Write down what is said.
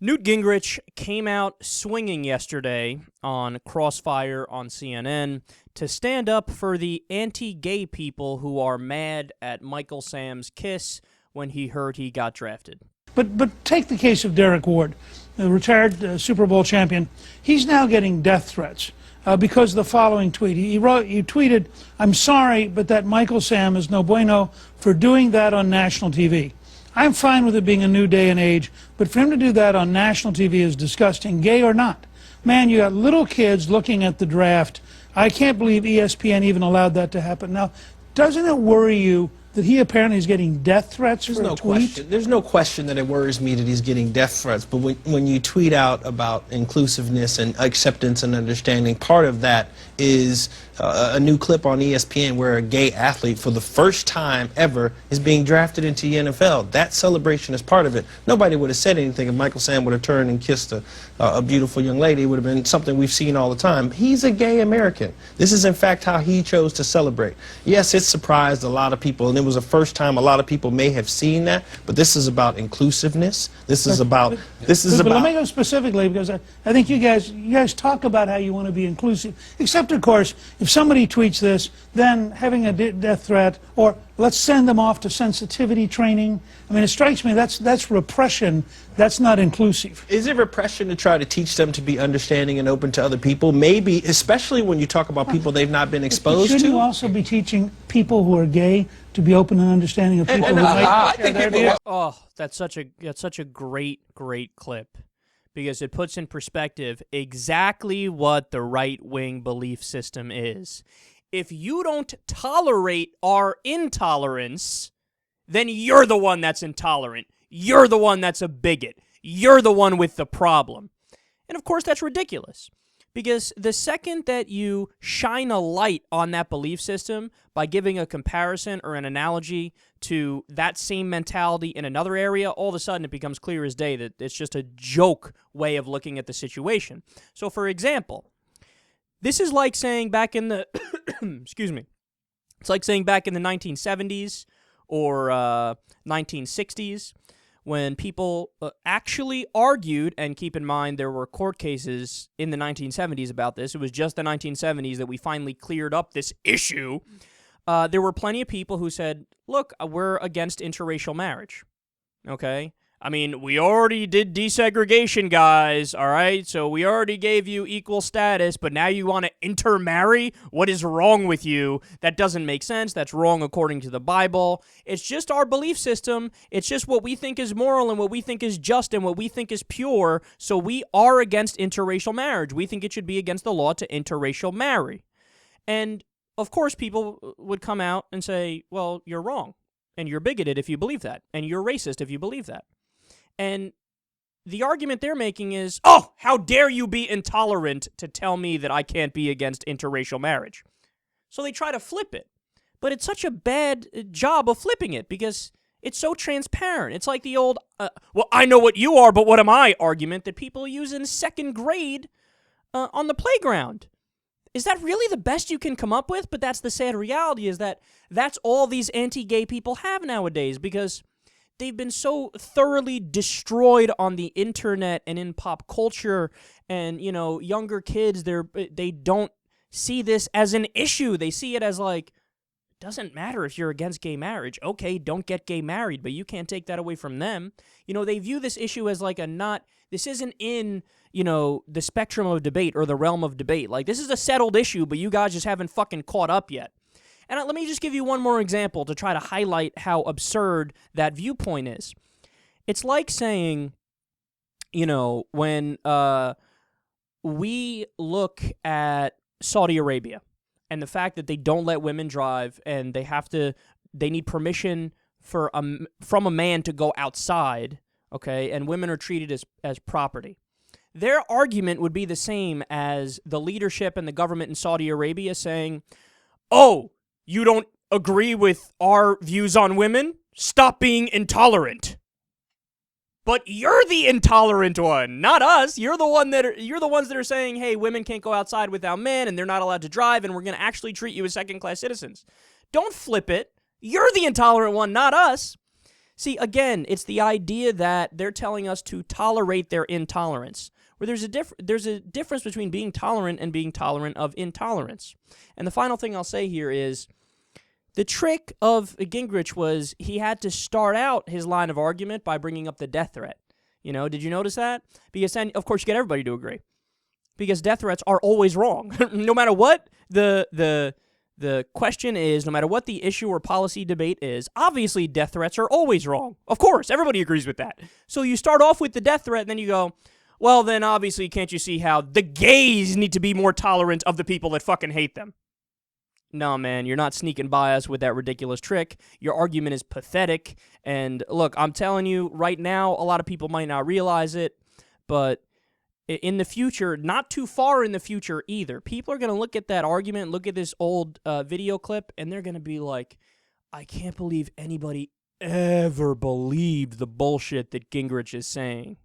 Newt Gingrich came out swinging yesterday on Crossfire on CNN to stand up for the anti-gay people who are mad at Michael Sam's kiss when he heard he got drafted. But take the case of Derek Ward, the retired Super Bowl champion. He's now getting death threats because of the following tweet. He tweeted, "I'm sorry, but that Michael Sam is no bueno for doing that on national TV. I'm fine with it being a new day and age, but for him to do that on national TV is disgusting, gay or not. Man, you got little kids looking at the draft. I can't believe ESPN even allowed that to happen." Now, doesn't it worry you that he apparently is getting death threats for a tweet? There's no question that it worries me that he's getting death threats, but when you tweet out about inclusiveness and acceptance and understanding, part of that is a new clip on ESPN where a gay athlete for the first time ever is being drafted into the NFL. That celebration is part of it. Nobody would have said anything if Michael Sam would have turned and kissed a beautiful young lady. It would have been something we've seen all the time. He's a gay American. This is in fact how he chose to celebrate. Yes, it surprised a lot of people, and it was the first time a lot of people may have seen that, but this is about inclusiveness. This is about let me go specifically, because I think you guys talk about how you want to be inclusive, except of course if somebody tweets this, then having a death threat, or let's send them off to sensitivity training. I mean, it strikes me that's repression. That's not inclusive. Is it repression to try to teach them to be understanding and open to other people? Maybe, especially when you talk about people they've not been exposed to. Shouldn't you also be teaching people who are gay to be open and understanding of people who might share their views? Oh, that's such a great clip, because it puts in perspective exactly what the right-wing belief system is. If you don't tolerate our intolerance, then you're the one that's intolerant. You're the one that's a bigot. You're the one with the problem. And of course, that's ridiculous, because the second that you shine a light on that belief system by giving a comparison or an analogy to that same mentality in another area, all of a sudden it becomes clear as day that it's just a joke way of looking at the situation. So, for example, this is like saying back in the, excuse me, it's like saying back in the 1970s or 1960s, when people actually argued, and keep in mind there were court cases in the 1970s about this. It was just the 1970s that we finally cleared up this issue. There were plenty of people who said, look, we're against interracial marriage, okay? I mean, we already did desegregation, guys, all right? So we already gave you equal status, but now you want to intermarry? What is wrong with you? That doesn't make sense. That's wrong according to the Bible. It's just our belief system. It's just what we think is moral and what we think is just and what we think is pure. So we are against interracial marriage. We think it should be against the law to interracial marry. And, of course, people would come out and say, well, you're wrong, and you're bigoted if you believe that, and you're racist if you believe that. And the argument they're making is, oh, how dare you be intolerant to tell me that I can't be against interracial marriage? So they try to flip it. But it's such a bad job of flipping it because it's so transparent. It's like the old, well, I know what you are, but what am I argument that people use in second grade on the playground. Is that really the best you can come up with? But that's the sad reality, is that that's all these anti-gay people have nowadays, because they've been so thoroughly destroyed on the internet and in pop culture, and, you know, younger kids, they don't see this as an issue. They see it as like, it doesn't matter if you're against gay marriage. Okay, don't get gay married, but you can't take that away from them. You know, they view this issue as like this isn't in, you know, the spectrum of debate or the realm of debate. Like, this is a settled issue, but you guys just haven't fucking caught up yet. And let me just give you one more example to try to highlight how absurd that viewpoint is. It's like saying, you know, when we look at Saudi Arabia and the fact that they don't let women drive and they need permission from a man to go outside, okay, and women are treated as property. Their argument would be the same as the leadership and the government in Saudi Arabia saying, oh, you don't agree with our views on women? Stop being intolerant. But you're the intolerant one, not us. You're the ones that are saying, hey, women can't go outside without men, and they're not allowed to drive, and we're going to actually treat you as second-class citizens. Don't flip it. You're the intolerant one, not us. See, again, it's the idea that they're telling us to tolerate their intolerance, where there's a difference between being tolerant and being tolerant of intolerance. And the final thing I'll say here is, the trick of Gingrich was he had to start out his line of argument by bringing up the death threat. Did you notice that? Because then, of course, you get everybody to agree. Because death threats are always wrong. No matter what the question is, no matter what the issue or policy debate is, obviously death threats are always wrong. Of course, everybody agrees with that. So you start off with the death threat, and then you go, well, then obviously can't you see how the gays need to be more tolerant of the people that fucking hate them? No, man, you're not sneaking by us with that ridiculous trick. Your argument is pathetic. And look, I'm telling you right now, a lot of people might not realize it, but in the future, not too far in the future either, people are going to look at that argument, look at this old video clip, and they're going to be like, I can't believe anybody ever believed the bullshit that Gingrich is saying.